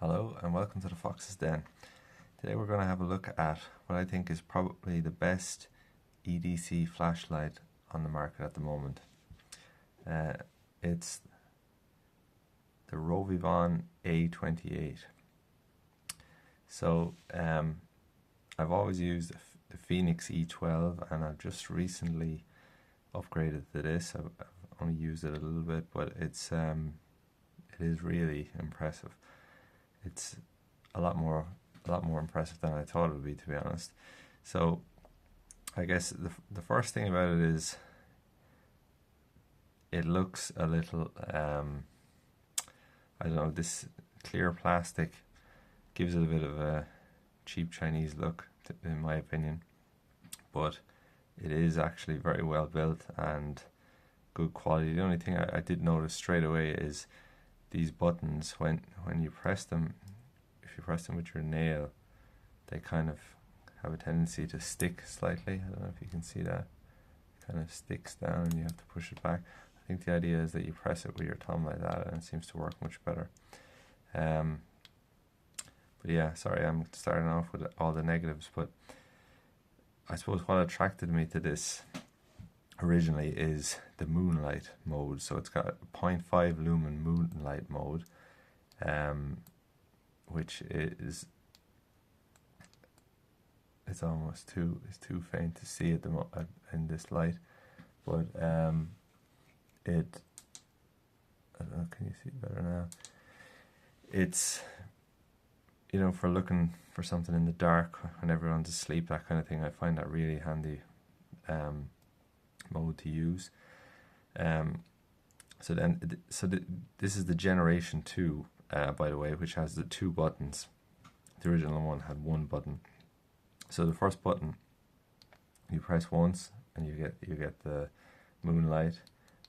Hello and welcome to the Fox's Den. Today we're going to have a look at what I think is probably the best EDC flashlight on the market at the moment. It's the Rovyvon A28. So I've always used the Phoenix E12 and I've just recently upgraded to this. I've only used it a little bit, but it is really impressive. It's a lot more impressive than I thought it would be, to be honest. So I guess the first thing about it is it looks a little I don't know, this clear plastic gives it a bit of a cheap Chinese look, in my opinion, but it is actually very well built and good quality. The only thing I did notice straight away is these buttons, when you press them, if you press them with your nail, they kind of have a tendency to stick slightly. I don't know if you can see that. It kind of sticks down and you have to push it back. I think the idea is that you press it with your thumb like that and it seems to work much better. But yeah, sorry, I'm starting off with all the negatives, but I suppose what attracted me to this originally is the moonlight mode. So it's got a 0.5 lumen moonlight mode, which is it's almost too faint to see at in this light, but I don't know, can you see better now? It's, you know, for looking for something in the dark when everyone's asleep, that kind of thing. I find that really handy mode to use. This is the Generation 2, by the way, which has the 2 buttons. The original one had 1 button. So the first button you press once and you get the moonlight,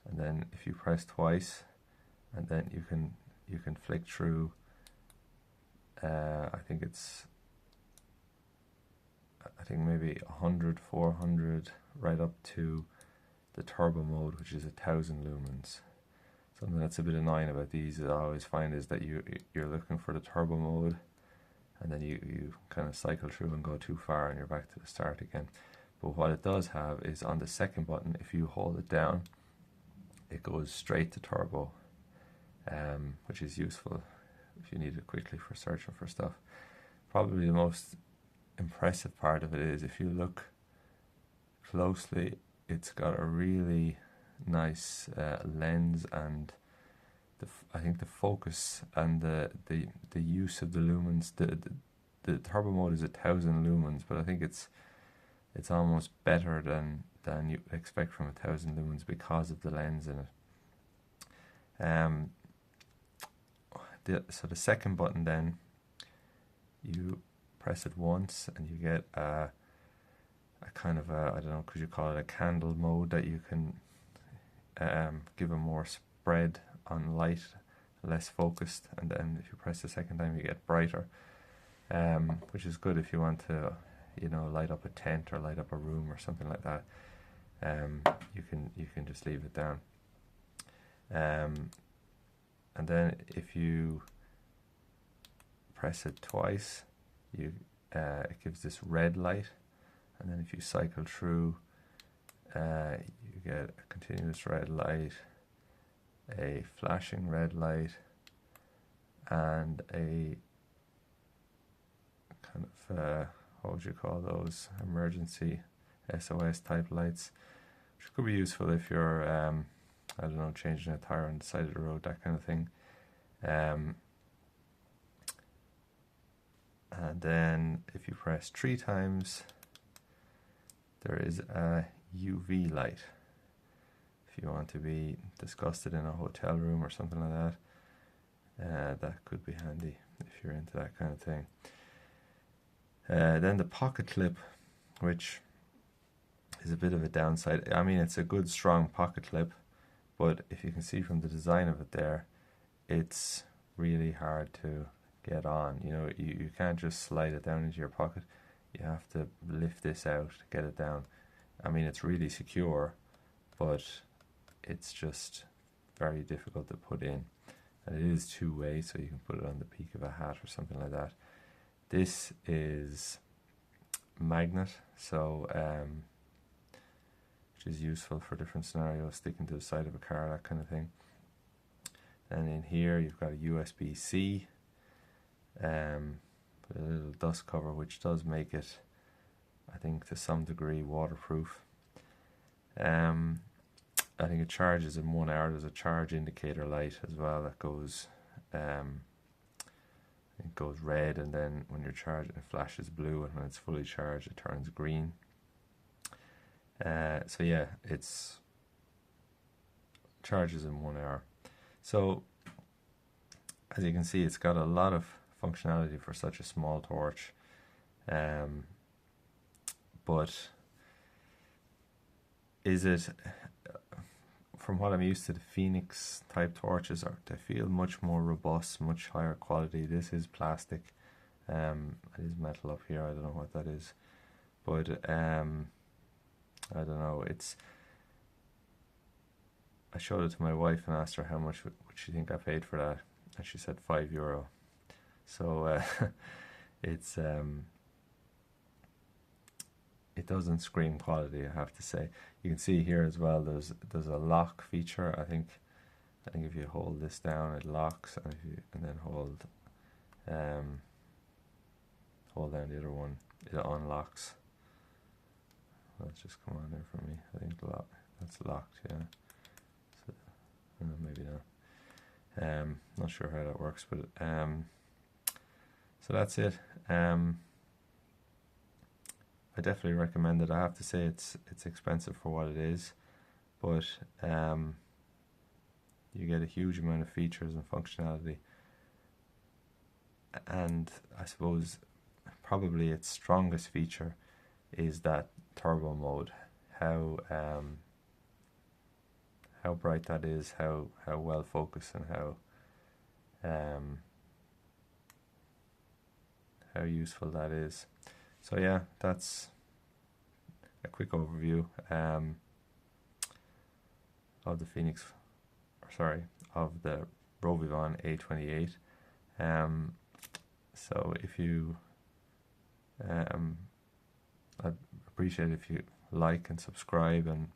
and then if you press twice, and then you can flick through. I think maybe 100, 400, right up to the turbo mode, which is 1000 lumens. Something that's a bit annoying about these, I always find, is that you're looking for the turbo mode, and then you kind of cycle through and go too far and you're back to the start again. But what it does have is on the second button, if you hold it down, it goes straight to turbo, which is useful if you need it quickly for searching for stuff. Probably the most impressive part of it is, if you look closely, it's got a really nice lens, and I think the focus and the use of the lumens. The turbo mode is 1000 lumens, but I think it's almost better than you expect from 1000 lumens because of the lens in it. So the second button, then you press it once and you get a kind of I don't know, could you call it a candle mode, that you can give a more spread on light, less focused, and then if you press the second time you get brighter, which is good if you want to, you know, light up a tent or light up a room or something like that. You can just leave it down, and then if you press it twice, it gives this red light, and then if you cycle through, you get a continuous red light, a flashing red light, and a kind of what would you call those, emergency SOS type lights, which could be useful if you're I don't know, changing a tire on the side of the road, that kind of thing. And then if you press 3 times, there is a UV light. If you want to be disgusted in a hotel room or something like that, that could be handy if you're into that kind of thing. Then the pocket clip, which is a bit of a downside. I mean, it's a good strong pocket clip, but if you can see from the design of it there, it's really hard to get on. You know, you can't just slide it down into your pocket. You have to lift this out to get it down. I mean, it's really secure, but it's just very difficult to put in. and it is two-way, so you can put it on the peak of a hat or something like that. This is magnet, so which is useful for different scenarios, sticking to the side of a car, that kind of thing. And in here you've got a USB-C, with a little dust cover, which does make it, I think, to some degree waterproof. I think it charges in 1 hour. There's a charge indicator light as well that goes, it goes red, and then when you're charging it flashes blue, and when it's fully charged it turns green. So yeah, it's charges in 1 hour. So as you can see, it's got a lot of functionality for such a small torch, but is it, from what I'm used to, the Phoenix type torches they feel much more robust, much higher quality. This is plastic, it is metal up here, I don't know what that is, but I don't know, I showed it to my wife and asked her how much would she think I paid for that, and she said €5. So it's it doesn't scream quality, I have to say. You can see here as well, there's a lock feature. I think if you hold this down, it locks, and then hold down the other one, it unlocks. Let's just come on there for me. I think that's locked, yeah. So, maybe not. Not sure how that works, but so that's it. I definitely recommend it. I have to say it's expensive for what it is, but you get a huge amount of features and functionality, and I suppose probably its strongest feature is that turbo mode. How bright that is, how well focused, and how useful that is. So yeah, that's a quick overview of the of the Rovyvon A28. So if you, I'd appreciate it if you like and subscribe and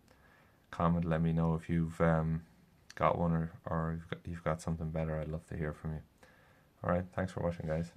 comment. Let me know if you've got one or you've got something better. I'd love to hear from you. Alright, thanks for watching, guys.